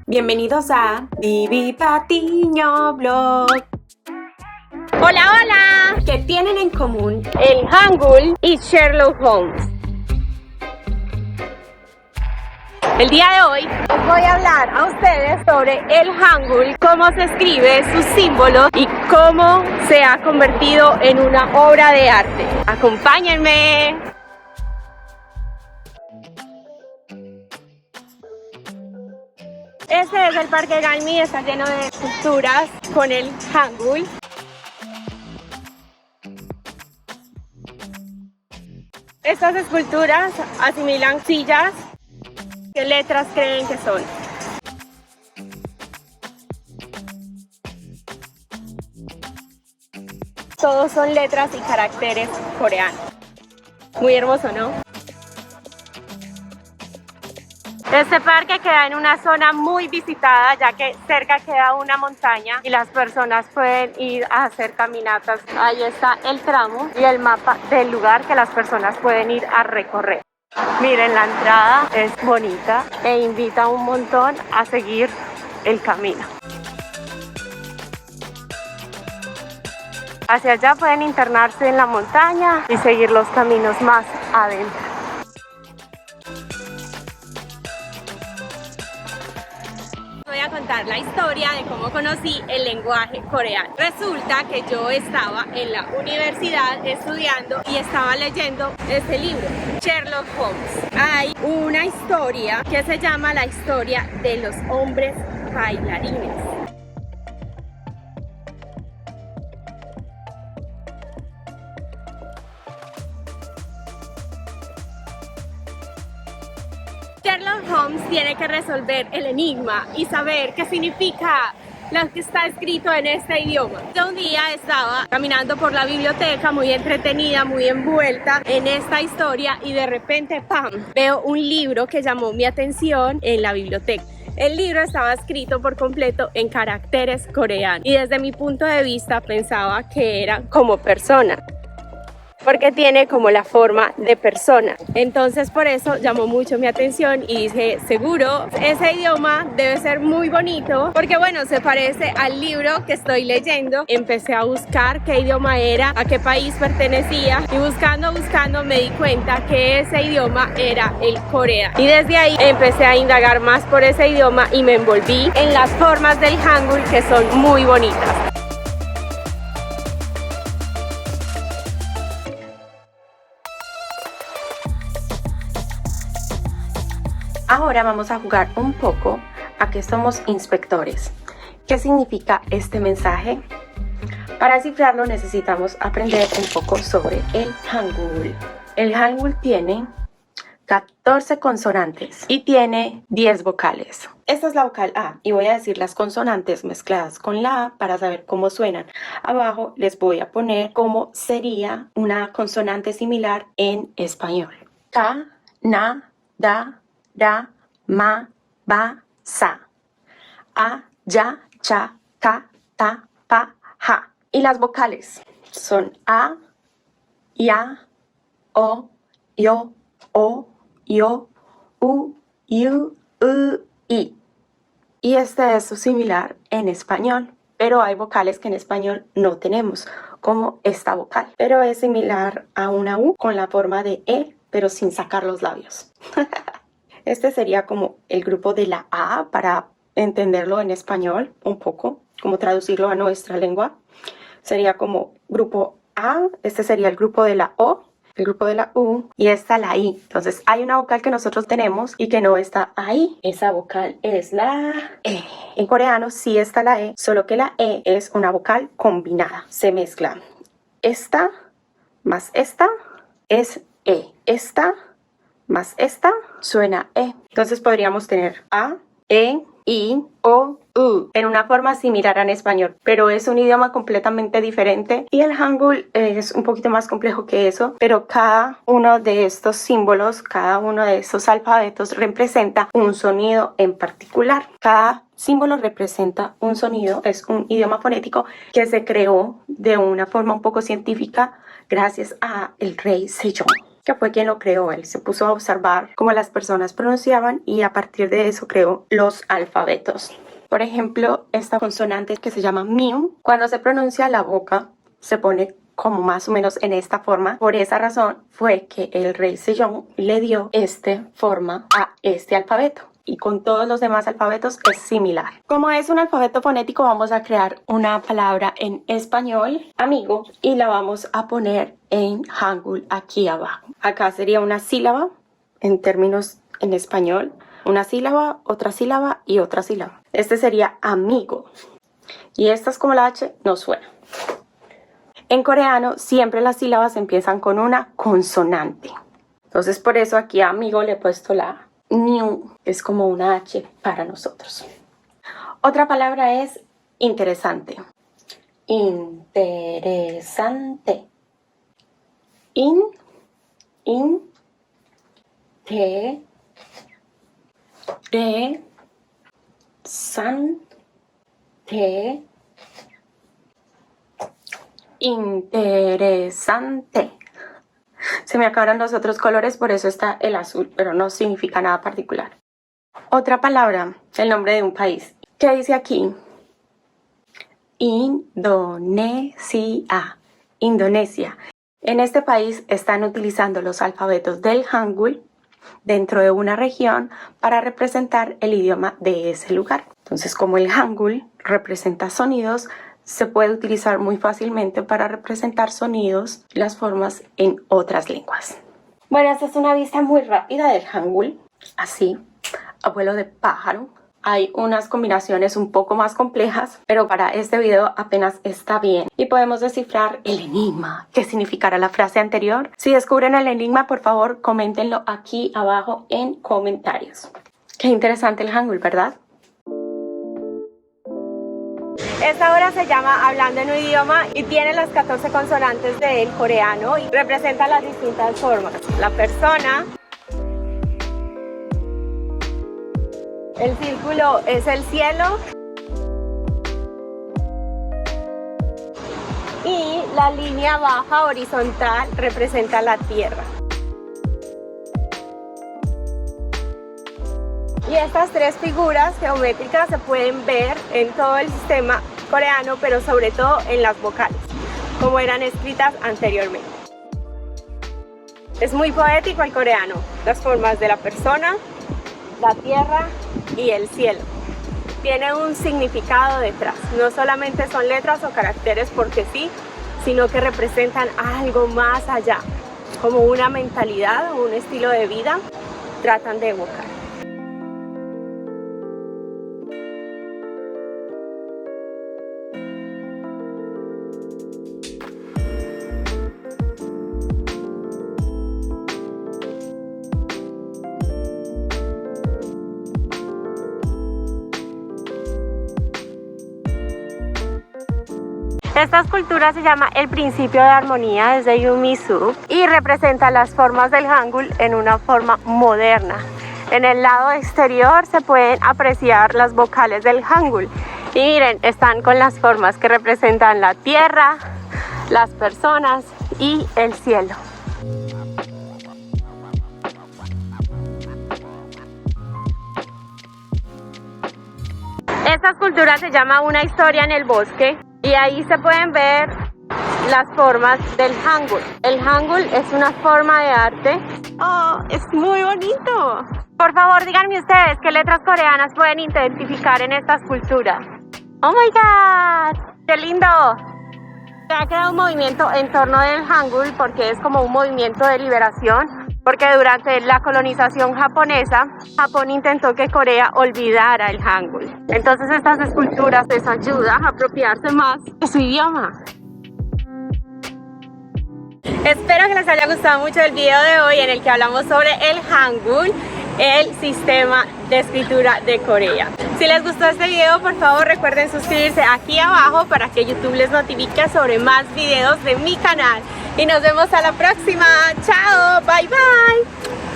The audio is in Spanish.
Bienvenidos a Vivi Patiño Blog. Hola, hola. ¿Qué tienen en común El Hangul y Sherlock Holmes? El día de hoy les voy a hablar a ustedes sobre el Hangul, cómo se escribe, sus símbolos y cómo se ha convertido en una obra de arte. ¡Acompáñenme! Este es el Parque Galmi, está lleno de esculturas con el Hangul. Estas esculturas asimilan sillas. ¿Qué letras creen que son? Todos son letras y caracteres coreanos. Muy hermoso, ¿no? Este parque queda en una zona muy visitada, ya que cerca queda una montaña y las personas pueden ir a hacer caminatas. Ahí está el tramo y el mapa del lugar que las personas pueden ir a recorrer. Miren, la entrada es bonita e invita un montón a seguir el camino. Hacia allá pueden internarse en la montaña y seguir los caminos más adentro. Voy a contar la historia de cómo conocí el lenguaje coreano. Resulta que yo estaba en la universidad estudiando y estaba leyendo este libro, Sherlock Holmes. Hay una historia que se llama la historia de los hombres bailarines. Sherlock Holmes tiene que resolver el enigma y saber qué significa lo que está escrito en este idioma. Yo un día estaba caminando por la biblioteca muy entretenida, muy envuelta en esta historia y de repente, ¡pam!, veo un libro que llamó mi atención en la biblioteca. El libro estaba escrito por completo en caracteres coreanos y desde mi punto de vista pensaba que era como persona, porque tiene como la forma de persona. Entonces por eso llamó mucho mi atención y dije, seguro ese idioma debe ser muy bonito, porque bueno, se parece al libro que estoy leyendo. Empecé a buscar qué idioma era, a qué país pertenecía y buscando me di cuenta que ese idioma era el coreano. Y desde ahí empecé a indagar más por ese idioma y me envolví en las formas del Hangul, que son muy bonitas. Ahora vamos a jugar un poco a que somos inspectores. ¿Qué significa este mensaje? Para descifrarlo necesitamos aprender un poco sobre el Hangul. El Hangul tiene 14 consonantes y tiene 10 vocales. Esta es la vocal A y voy a decir las consonantes mezcladas con la A para saber cómo suenan. Abajo les voy a poner cómo sería una consonante similar en español. Ka, na, da, ra, ma, ba, sa. A, ya, cha, ka, ta, pa, ja. Y las vocales son A, ya, o, yo, o, yo, u, i. Y este es similar en español, pero hay vocales que en español no tenemos, como esta vocal. Pero es similar a una U con la forma de E, pero sin sacar los labios. Este sería como el grupo de la A para entenderlo en español un poco, como traducirlo a nuestra lengua. Sería como grupo A, este sería el grupo de la O, el grupo de la U y esta la I. Entonces hay una vocal que nosotros tenemos y que no está ahí. Esa vocal es la E. En coreano sí está la E, solo que la E es una vocal combinada. Se mezcla esta más esta es E. Esta más esta suena E. Entonces podríamos tener A, E, I, O, U en una forma similar en español, pero es un idioma completamente diferente y el Hangul es un poquito más complejo que eso, pero cada uno de estos símbolos, cada uno de estos alfabetos representa un sonido en particular. Cada símbolo representa un sonido, es un idioma fonético que se creó de una forma un poco científica gracias a el rey Sejong. que fue quien lo creó. Él se puso a observar cómo las personas pronunciaban y a partir de eso creó los alfabetos. Por ejemplo, esta consonante que se llama miu, cuando se pronuncia la boca se pone como más o menos en esta forma. Por esa razón fue que el rey Sejong le dio esta forma a este alfabeto. Y con todos los demás alfabetos es similar. Como es un alfabeto fonético, vamos a crear una palabra en español, amigo, y la vamos a poner en Hangul aquí abajo. Acá sería una sílaba en términos en español. Una sílaba, otra sílaba y otra sílaba. Este sería amigo. Y estas como la H no suena. En coreano siempre las sílabas empiezan con una consonante. Entonces por eso aquí a amigo le he puesto la Niu. Es como una H para nosotros. Otra palabra es interesante. Interesante. Interesante. Se me acabaron los otros colores, por eso está el azul, pero no significa nada particular. Otra palabra, el nombre de un país. ¿Qué dice aquí? Indonesia. Indonesia. En este país están utilizando los alfabetos del Hangul dentro de una región para representar el idioma de ese lugar. Entonces, como el Hangul representa sonidos, se puede utilizar muy fácilmente para representar sonidos, las formas en otras lenguas. Bueno, esta es una vista muy rápida del Hangul. Así, abuelo de pájaro. Hay unas combinaciones un poco más complejas, pero para este video apenas está bien. Y podemos descifrar el enigma. ¿Qué significará la frase anterior? Si descubren el enigma, por favor, coméntenlo aquí abajo en comentarios. Qué interesante el Hangul, ¿verdad? Esta obra se llama Hablando en un idioma y tiene las 14 consonantes del coreano y representa las distintas formas. La persona, el círculo es el cielo y la línea baja horizontal representa la tierra. Y estas tres figuras geométricas se pueden ver en todo el sistema coreano, pero sobre todo en las vocales, como eran escritas anteriormente. Es muy poético el coreano, las formas de la persona, la tierra y el cielo. Tiene un significado detrás, no solamente son letras o caracteres porque sí, sino que representan algo más allá, como una mentalidad o un estilo de vida, tratan de evocar. Esta escultura se llama El principio de armonía, es de Yumi Soo y representa las formas del Hangul en una forma moderna. En el lado exterior se pueden apreciar las vocales del Hangul y miren, están con las formas que representan la tierra, las personas y el cielo. Esta escultura se llama Una historia en el bosque. Y ahí se pueden ver las formas del Hangul. El Hangul es una forma de arte. ¡Oh, es muy bonito! Por favor, díganme ustedes qué letras coreanas pueden identificar en esta escultura. ¡Oh, my God! ¡Qué lindo! Se ha creado un movimiento en torno del Hangul porque es como un movimiento de liberación. Porque durante la colonización japonesa, Japón intentó que Corea olvidara el Hangul. Entonces estas esculturas les ayudan a apropiarse más de su idioma. Espero que les haya gustado mucho el video de hoy en el que hablamos sobre el Hangul, el sistema de escritura de Corea. Si les gustó este video, por favor recuerden suscribirse aquí abajo para que YouTube les notifique sobre más videos de mi canal. Y nos vemos a la próxima. ¡Chao! ¡Bye, bye!